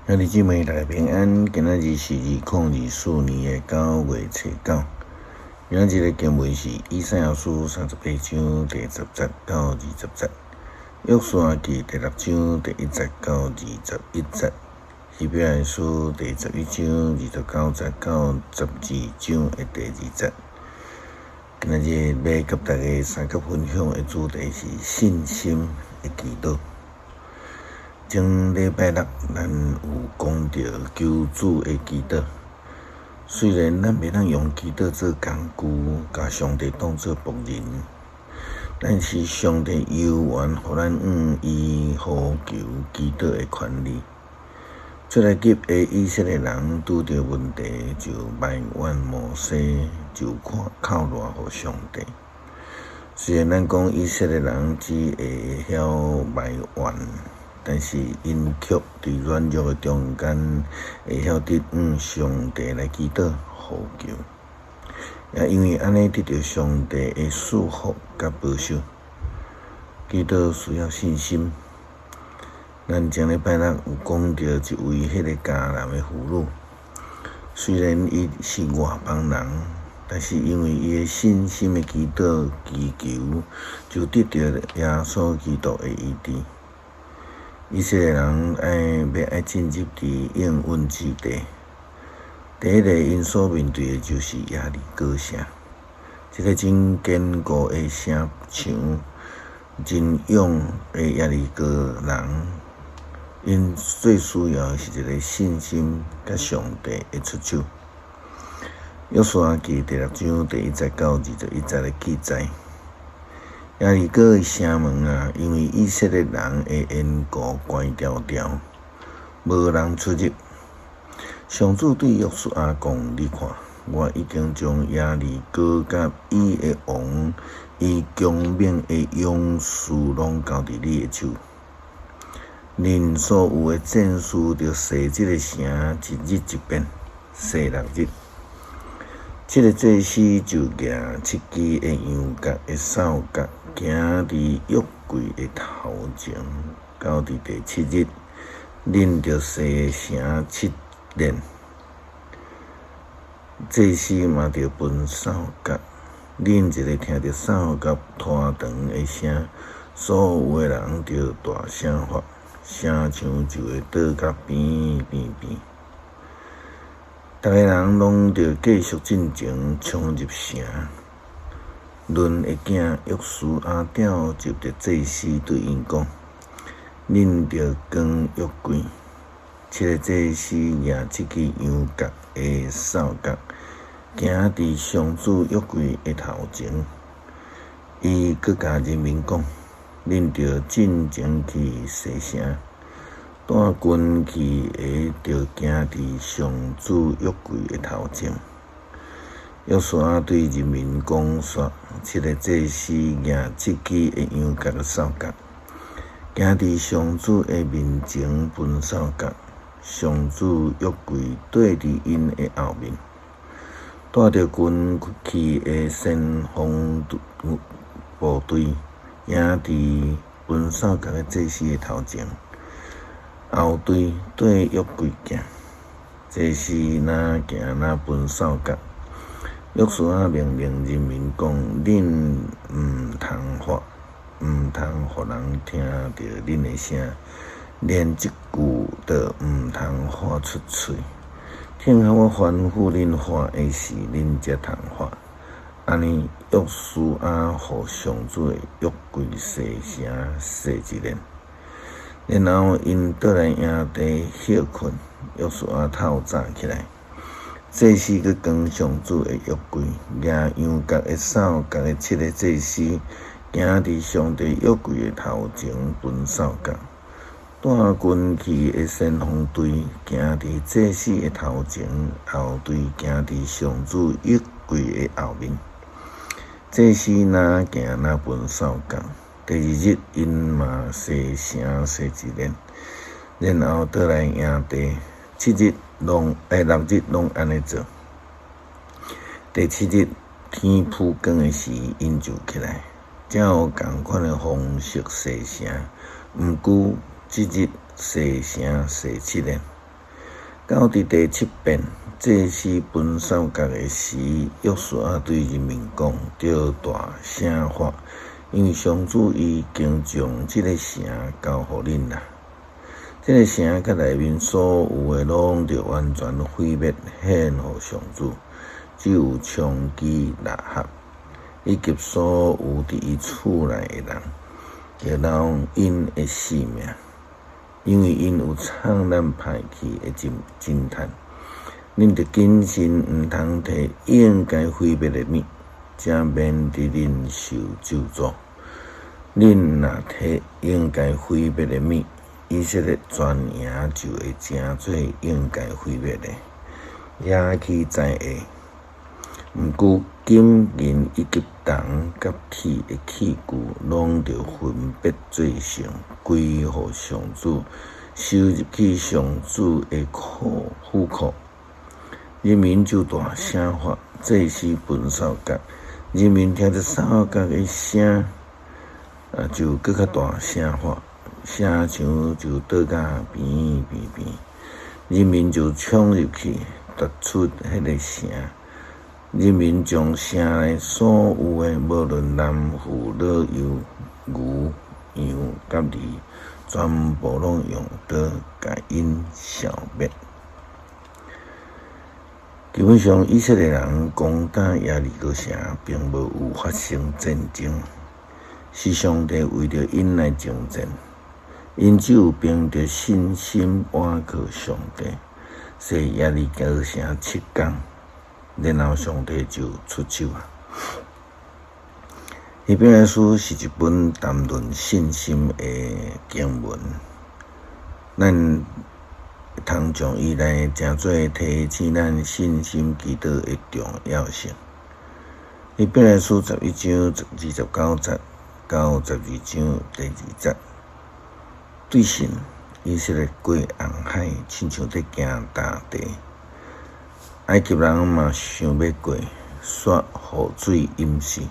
兄弟姊妹，大家平安。今仔日是2024年的9月初9。今仔日的经文是以赛亚书38章第10节到20节，约书亚记第6章第1节到21节，希伯来书第11章29节到12章的第2节。今仔日要给大家三角分享的主题是信心的祈祷。前礼拜六，咱有讲到求主的祈祷。虽然咱袂当用祈祷做工具，甲上帝当作仆人，但是上帝有缘，互咱伊呼求祈祷的权利。出埃及的以色列人拄着问题，就埋怨摩西，就靠赖互上帝。虽然咱讲以色列人只会晓埋怨，但是因却伫软弱的中间，会晓得上帝来祈祷呼求，也因为安尼得到上帝的祝福甲保守。祈祷需要信心。咱前礼拜六有讲到一位迄个迦南的妇女，虽然伊是外邦人，但是因为伊的信心的祈祷祈求，就得到耶稣基督的医治。以色列人要进入伫应允之地，第一个因所面对的就是耶利哥城，这个真坚固的城墙，真勇的耶利哥人，因最需要的是一个信心甲上帝的出手。约书亚记第6章第1节到21节的记载。耶利哥的城门啊，因为以色列人的缘故关条条，无人出入。上主对约书亚讲：“你看，我已经将耶利哥甲伊的王、伊强猛的勇士拢交伫你的手。恁所有的战士着洗这个城一日一遍，洗6日。这个祭司就举7支的羊角的扫角，行伫约柜的头前，到伫第7日，恁着洗城7遍。祭司嘛着分扫角，恁一个听着扫角拖长的声，所有的人着大声发，城墙就会倒甲边。逐个人拢着继续进前冲入城。伦的囝约书亚调集着祭司对因讲：“恁着扛约柜。7个祭司举7支羊角的扫角，行伫上主约柜的头前。伊阁甲人民讲：恁着进前去洗城。带军去的着行伫上主约柜的头前。”约书亚对人民讲说：7个祭司举7支的羊角的扫角，行伫上主的面前分扫角。上主约柜对伫因的后面，带着军去的先锋部队，行伫分扫角的祭司的头前。后队对约柜行，祭司哪行哪分扫角。约书亚命令人民讲：“恁通互人听到恁的声，连一句都通发出嘴。听候我吩咐恁发的时，恁才通发。”安尼，约书亚互上主的约柜洗城洗一遍。然后因倒来营地歇困，约书亚透早起来，祭司去扛上主的约柜，举羊角的扫角的7个祭司，行伫上帝约柜的头前分扫角。带军去的先锋队，行伫祭司的头前，后队行伫上主约柜的后面。祭司哪行哪分扫角。第2日，因嘛洗城洗一遍，然后倒来营地。6日拢安尼做。第7日天曝光的时，因就起来，才有同款的方式洗城。毋久，7日洗城洗7年。到第7遍祭祀分扫角的时，约书亚对人民讲：着大声发，因为上主已经将这个城交予恁啦。这个城甲内面所有的拢着完全毁灭，献予上主。只有娼妓拉合，以及所有伫伊厝内的人，着留因的性命，因为因有惨咱歹去的侦探。恁着谨慎，毋通摕应该毁灭的物，才免伫恁受咒诅。恁若摕应该毁灭的物，以色列全营就会成做应该毁灭的，也去在下。毋过金银以及铜甲铁的器具，拢着分别做成归予上主，收入去上主的库库。人民就大声发，祭司分扫角。人民听着扫角的声，就搁较大声发，声墙就倒甲边。人民就冲入去，夺出迄个城。人民将城内所有的，无论男妇、老幼、牛、羊甲驴，全部拢用刀甲因消灭。基本上，以色列人攻打耶利哥城，并无有发生战争，是上帝为着因来征战。因只有凭着信心倚靠上帝，使耶利哥城7天，然后上帝就出手啊。希伯来书是一本谈论信心的经文，咱通将伊来诚做提醒咱信心基督的重要性。希伯来书11章29节到12章第2节，对神以色列过红海，亲像在行大地。埃及人嘛想要过，煞雨水淹死。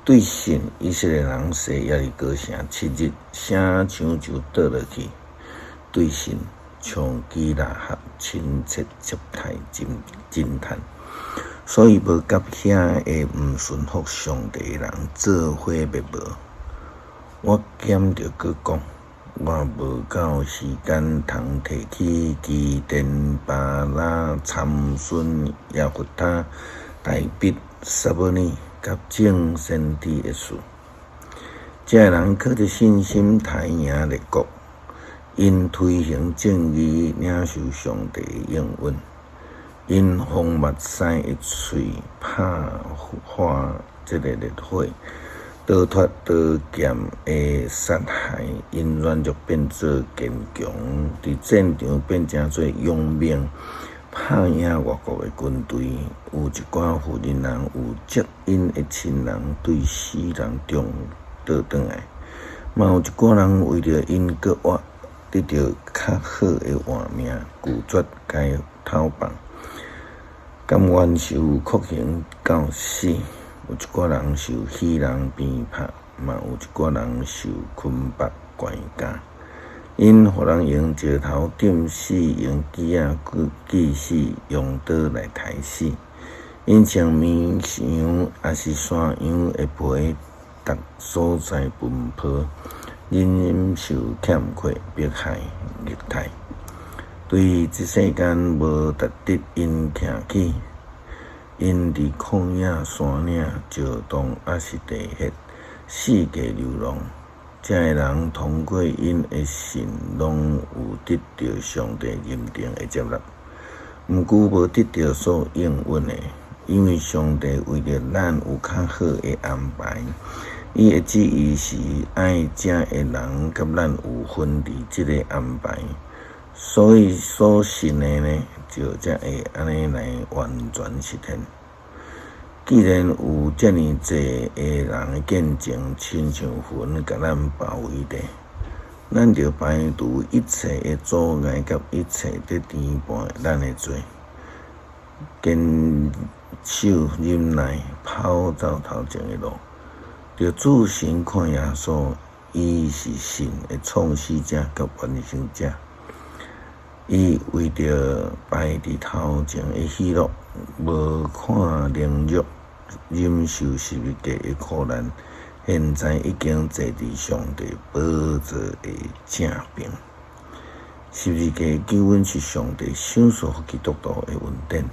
对神以色列人说耶利哥城7日，城墙就倒落去。对神娼妓拉合亲切接待侦探，所以无甲遐个毋顺服上帝的人做伙灭无。我兼着佫讲，我无够时间通提起基甸、巴拉、参孙、耶弗他、大必、撒母耳甲众先知的事。这人靠着信心抬赢列国。因推行正义，领受上帝的应允；因风目屎的嘴拍化这个烈火，逃脱刀剑的杀害；因软弱变做坚强，伫战场变成做勇猛，拍赢外国的军队。有一寡妇人有接因的亲人对死人中倒转来，嘛有一寡人为着因搁活。得到较好的活命，拒绝该逃亡，甘愿受酷刑到死。有一寡人受死人鞭拍，嘛有一寡人受捆绑关押。因互人用石头钉死，用锯仔锯死，用刀来刣死。因像绵羊也是山羊的皮，逐所在奔波。因受欠缺、迫害、虐待，对这世间无值得因徛起。因伫旷野山岭、石洞也是地穴，四界流浪。这个人通过因的信，拢有得到上帝认定的接纳，毋过无得到所应允的，因为上帝为着咱有较好的安排。伊的旨意是爱这的人甲咱有分离这个安排，所以所信的呢，就才会安尼来完全实现。既然有这么济的人的见证，亲像云甲咱包围着，咱就排除一切的阻碍甲一切在颠簸咱的罪，坚守忍耐，跑走头前的路。着主神看耶稣，伊是神的创始者甲完成者。伊为着排伫头前的喜乐，无看凌辱，忍受十字架的苦难，现在已经坐伫上帝宝座的正边。十字架救恩是上帝赏赐给基督徒的恩典，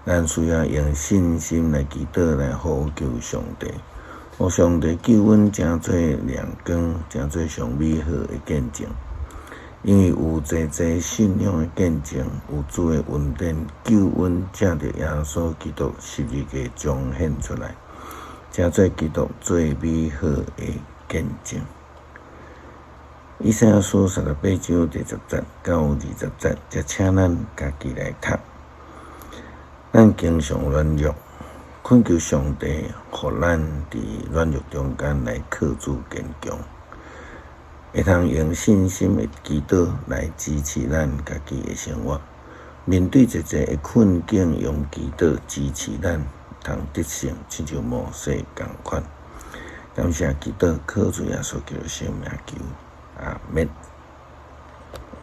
咱需要用信心来祈祷，来呼求上帝，互上帝救恩成做亮光，成做上美好的见证。因为有济济信仰的见证，有主的恩典救恩，借着耶稣基督十字架彰显出来，成做基督最美好的见证。以赛亚书38章第10节到20节，则请咱家己来读。咱经常软弱，恳求上帝，互咱伫软弱中间来靠主坚强，会通用信心的祈祷来支持咱家己的生活。面对一切的困境，用祈祷支持咱，通得胜，亲像摩西同款。感谢祈祷，靠主耶稣基督圣名求，阿们。